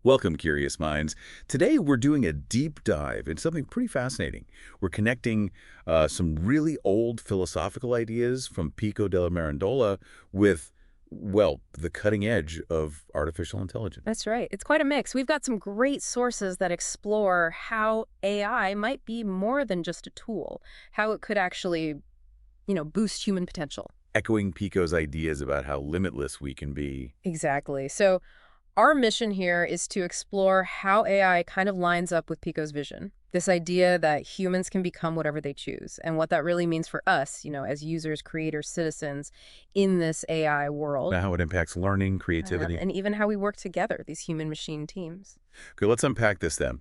Welcome, curious minds. Today, we're doing a deep dive into something pretty fascinating. We're connecting some really old philosophical ideas from Pico della Mirandola with, well, the cutting edge of artificial intelligence. That's right. It's quite a mix. We've got some great sources that explore how AI might be more than just a tool, how it could actually, boost human potential. Echoing Pico's ideas about how limitless we can be. Exactly. So our mission here is to explore how AI kind of lines up with Pico's vision. This idea that humans can become whatever they choose and what that really means for us, as users, creators, citizens in this AI world. How it impacts learning, creativity. And even how we work together, these human-machine teams. Okay, let's unpack this then.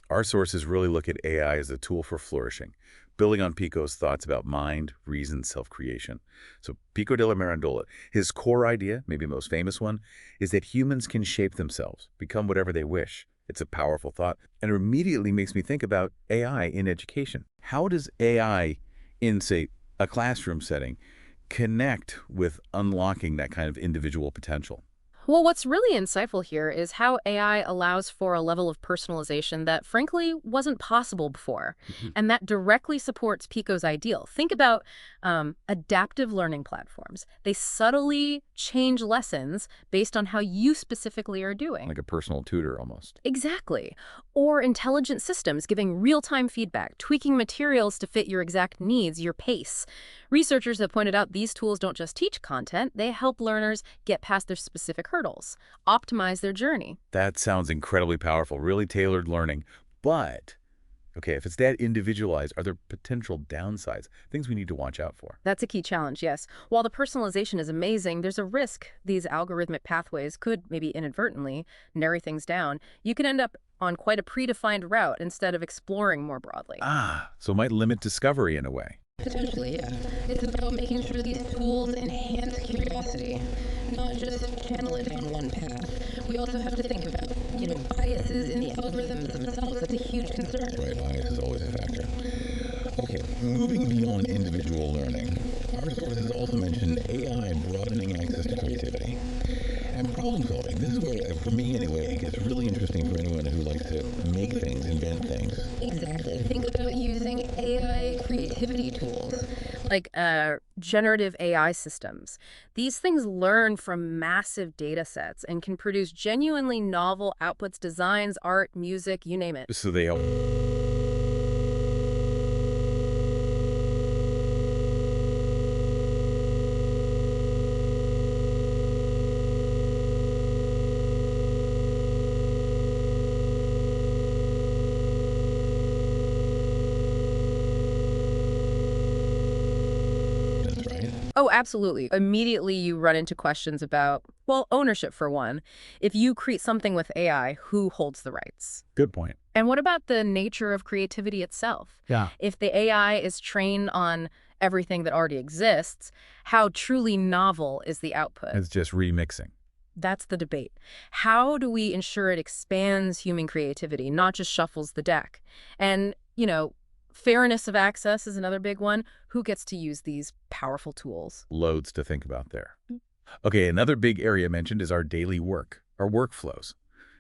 Our sources really look at AI as a tool for flourishing, building on Pico's thoughts about mind, reason, self-creation. So Pico della Mirandola, his core idea, maybe most famous one, is that humans can shape themselves, become whatever they wish. It's a powerful thought, and it immediately makes me think about AI in education. How does AI in, say, a classroom setting connect with unlocking that kind of individual potential? Well, what's really insightful here is how AI allows for a level of personalization that, frankly, wasn't possible before. And that directly supports Pico's ideal. Think about adaptive learning platforms. They subtly change lessons based on how you specifically are doing. Like a personal tutor almost. Exactly. Or intelligent systems giving real-time feedback, tweaking materials to fit your exact needs, your pace. Researchers have pointed out these tools don't just teach content, they help learners get past their specific hurdles, optimize their journey. That sounds incredibly powerful, really tailored learning. But, okay, if it's that individualized, are there potential downsides, things we need to watch out for? That's a key challenge, yes. While the personalization is amazing, there's a risk these algorithmic pathways could maybe inadvertently narrow things down. You could end up on quite a predefined route instead of exploring more broadly. So it might limit discovery in a way. Potentially, yeah. It's about making sure these tools enhance curiosity, not just channel it down one path. We also have to think about, biases in the algorithms themselves. That's a huge concern. Right, bias is always a factor. Okay, moving beyond individual learning, our sources also mention AI broadening access to creativity and problem solving. This is where, for me anyway, it gets really interesting for anyone who likes to make things, invent things. Exactly. Think about using AI creativity tools. Like generative AI systems. These things learn from massive data sets and can produce genuinely novel outputs, designs, art, music, you name it. So they help. Oh, absolutely. Immediately you run into questions about, well, ownership for one. If you create something with AI, who holds the rights? Good point. And what about the nature of creativity itself? Yeah. If the AI is trained on everything that already exists, how truly novel is the output? It's just remixing. That's the debate. How do we ensure it expands human creativity, not just shuffles the deck? And, fairness of access is another big one. Who gets to use these powerful tools? Loads to think about there. Okay, another big area mentioned is our daily work, our workflows,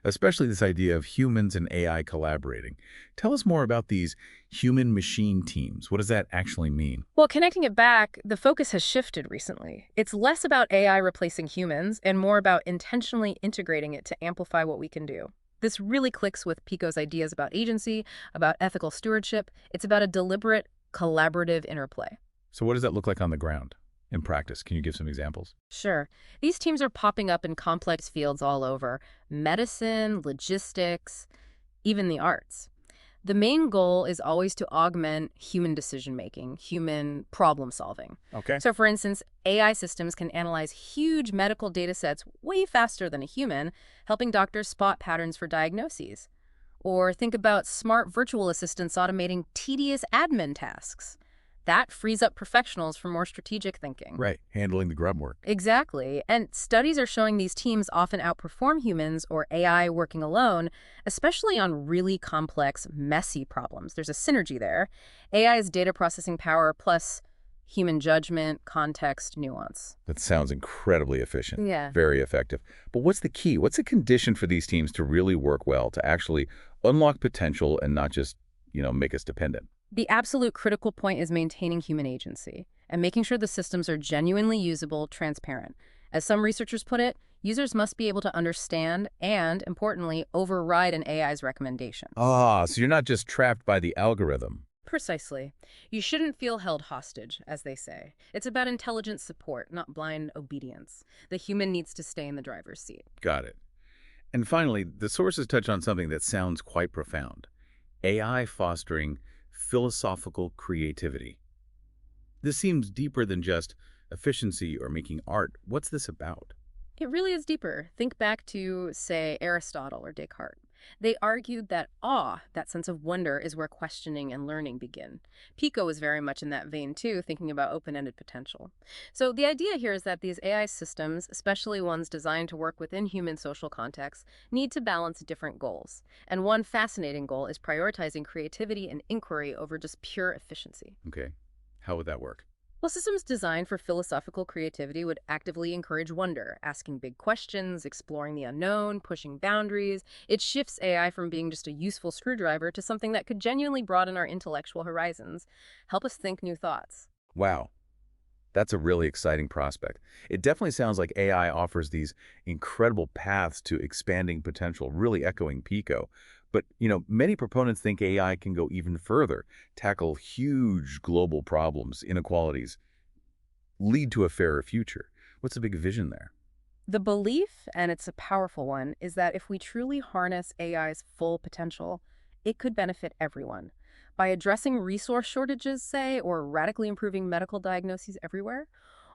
especially this idea of humans and AI collaborating. Tell us more about these human-machine teams. What does that actually mean? Well, connecting it back, the focus has shifted recently. It's less about AI replacing humans and more about intentionally integrating it to amplify what we can do. This really clicks with Pico's ideas about agency, about ethical stewardship. It's about a deliberate, collaborative interplay. So what does that look like on the ground in practice? Can you give some examples? Sure. These teams are popping up in complex fields all over: medicine, logistics, even the arts. The main goal is always to augment human decision-making, human problem-solving. Okay. So, for instance, AI systems can analyze huge medical data sets way faster than a human, helping doctors spot patterns for diagnoses. Or think about smart virtual assistants automating tedious admin tasks. That frees up professionals for more strategic thinking. Right, handling the grunt work. Exactly. And studies are showing these teams often outperform humans or AI working alone, especially on really complex, messy problems. There's a synergy there. AI's data processing power plus human judgment, context, nuance. That sounds incredibly efficient. Yeah. Very effective. But what's the key? What's the condition for these teams to really work well, to actually unlock potential and not just, make us dependent? The absolute critical point is maintaining human agency and making sure the systems are genuinely usable, transparent. As some researchers put it, users must be able to understand and, importantly, override an AI's recommendation. Ah, so you're not just trapped by the algorithm. Precisely. You shouldn't feel held hostage, as they say. It's about intelligent support, not blind obedience. The human needs to stay in the driver's seat. Got it. And finally, the sources touch on something that sounds quite profound. AI fostering philosophical creativity. This seems deeper than just efficiency or making art. What's this about? It really is deeper. Think back to, say, Aristotle or Descartes. They argued that awe, that sense of wonder, is where questioning and learning begin. Pico is very much in that vein, too, thinking about open-ended potential. So the idea here is that these AI systems, especially ones designed to work within human social contexts, need to balance different goals. And one fascinating goal is prioritizing creativity and inquiry over just pure efficiency. Okay. How would that work? Well, systems designed for philosophical creativity would actively encourage wonder, asking big questions, exploring the unknown, pushing boundaries. It shifts AI from being just a useful screwdriver to something that could genuinely broaden our intellectual horizons, help us think new thoughts. Wow. That's a really exciting prospect. It definitely sounds like AI offers these incredible paths to expanding potential, really echoing Pico. But, many proponents think AI can go even further, tackle huge global problems, inequalities, lead to a fairer future. What's the big vision there? The belief, and it's a powerful one, is that if we truly harness AI's full potential, it could benefit everyone. By addressing resource shortages, say, or radically improving medical diagnoses everywhere,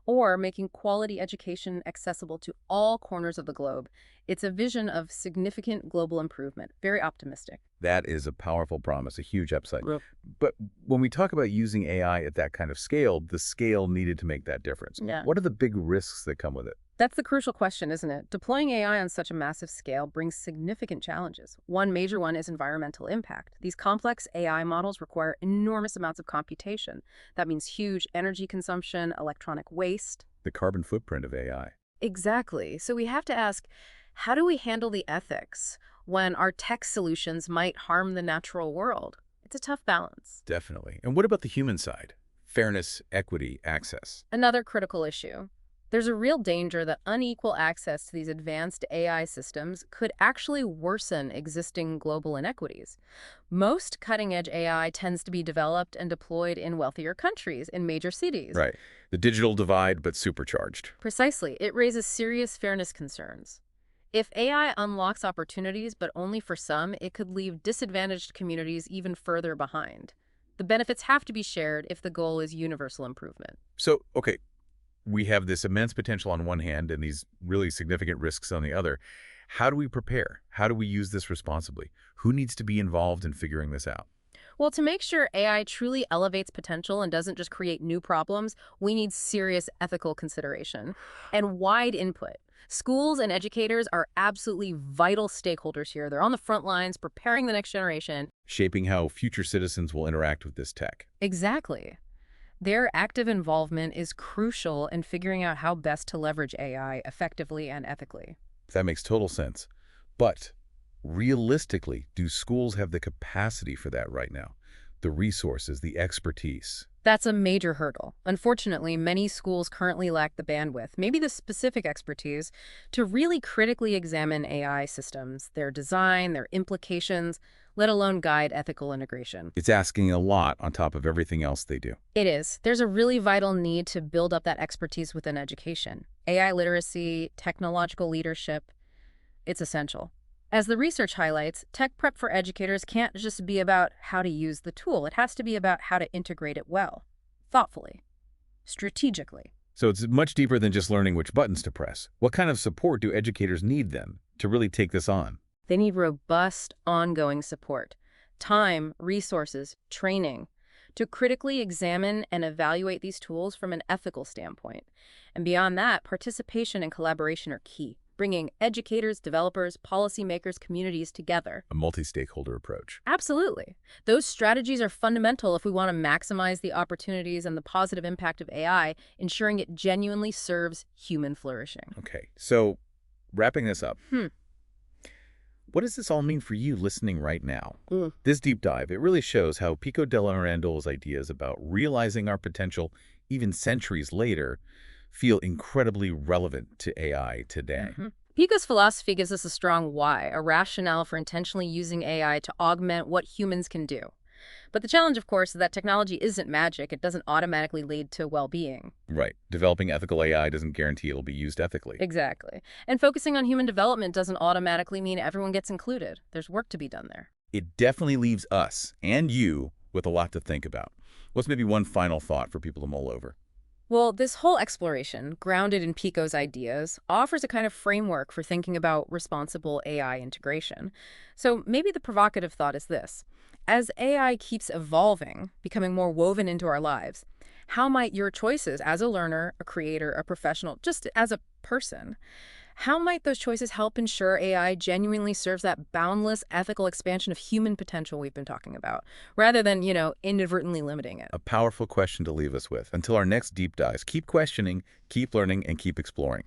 or making quality education accessible to all corners of the globe, it's a vision of significant global improvement. Very optimistic. That is a powerful promise, a huge upside. Yep. But when we talk about using AI at that kind of scale, the scale needed to make that difference. Yeah. What are the big risks that come with it? That's the crucial question, isn't it? Deploying AI on such a massive scale brings significant challenges. One major one is environmental impact. These complex AI models require enormous amounts of computation. That means huge energy consumption, electronic waste. The carbon footprint of AI. Exactly. So we have to ask, how do we handle the ethics when our tech solutions might harm the natural world? It's a tough balance. Definitely. And what about the human side? Fairness, equity, access. Another critical issue. There's a real danger that unequal access to these advanced AI systems could actually worsen existing global inequities. Most cutting-edge AI tends to be developed and deployed in wealthier countries, in major cities. Right. The digital divide, but supercharged. Precisely. It raises serious fairness concerns. If AI unlocks opportunities, but only for some, it could leave disadvantaged communities even further behind. The benefits have to be shared if the goal is universal improvement. So, okay, we have this immense potential on one hand and these really significant risks on the other. How do we prepare? How do we use this responsibly? Who needs to be involved in figuring this out? Well, to make sure AI truly elevates potential and doesn't just create new problems, we need serious ethical consideration and wide input. Schools and educators are absolutely vital stakeholders here. They're on the front lines, preparing the next generation. Shaping how future citizens will interact with this tech. Exactly. Their active involvement is crucial in figuring out how best to leverage AI effectively and ethically. That makes total sense. But realistically, do schools have the capacity for that right now? The resources, the expertise? That's a major hurdle. Unfortunately, many schools currently lack the bandwidth, maybe the specific expertise, to really critically examine AI systems, their design, their implications, let alone guide ethical integration. It's asking a lot on top of everything else they do. It is. There's a really vital need to build up that expertise within education. AI literacy, technological leadership, it's essential. As the research highlights, tech prep for educators can't just be about how to use the tool. It has to be about how to integrate it well, thoughtfully, strategically. So it's much deeper than just learning which buttons to press. What kind of support do educators need then to really take this on? They need robust, ongoing support, time, resources, training, to critically examine and evaluate these tools from an ethical standpoint. And beyond that, participation and collaboration are key. bringing educators, developers, policymakers, communities together. A multi-stakeholder approach. Absolutely. Those strategies are fundamental if we want to maximize the opportunities and the positive impact of AI, ensuring it genuinely serves human flourishing. Okay, so wrapping this up. What does this all mean for you listening right now? This deep dive, it really shows how Pico della Mirandola's ideas about realizing our potential even centuries later feel incredibly relevant to AI today. Pico's philosophy gives us a strong why, a rationale for intentionally using AI to augment what humans can do. But the challenge, of course, is that technology isn't magic. It doesn't automatically lead to well-being. Right. Developing ethical AI doesn't guarantee it'll be used ethically. Exactly. And focusing on human development doesn't automatically mean everyone gets included. There's work to be done there. It definitely leaves us and you with a lot to think about. What's maybe one final thought for people to mull over? Well, this whole exploration, grounded in Pico's ideas, offers a kind of framework for thinking about responsible AI integration. So maybe the provocative thought is this. As AI keeps evolving, becoming more woven into our lives, how might your choices as a learner, a creator, a professional, just as a person, how might those choices help ensure AI genuinely serves that boundless ethical expansion of human potential we've been talking about, rather than, inadvertently limiting it? A powerful question to leave us with. Until our next deep dives, keep questioning, keep learning, and keep exploring.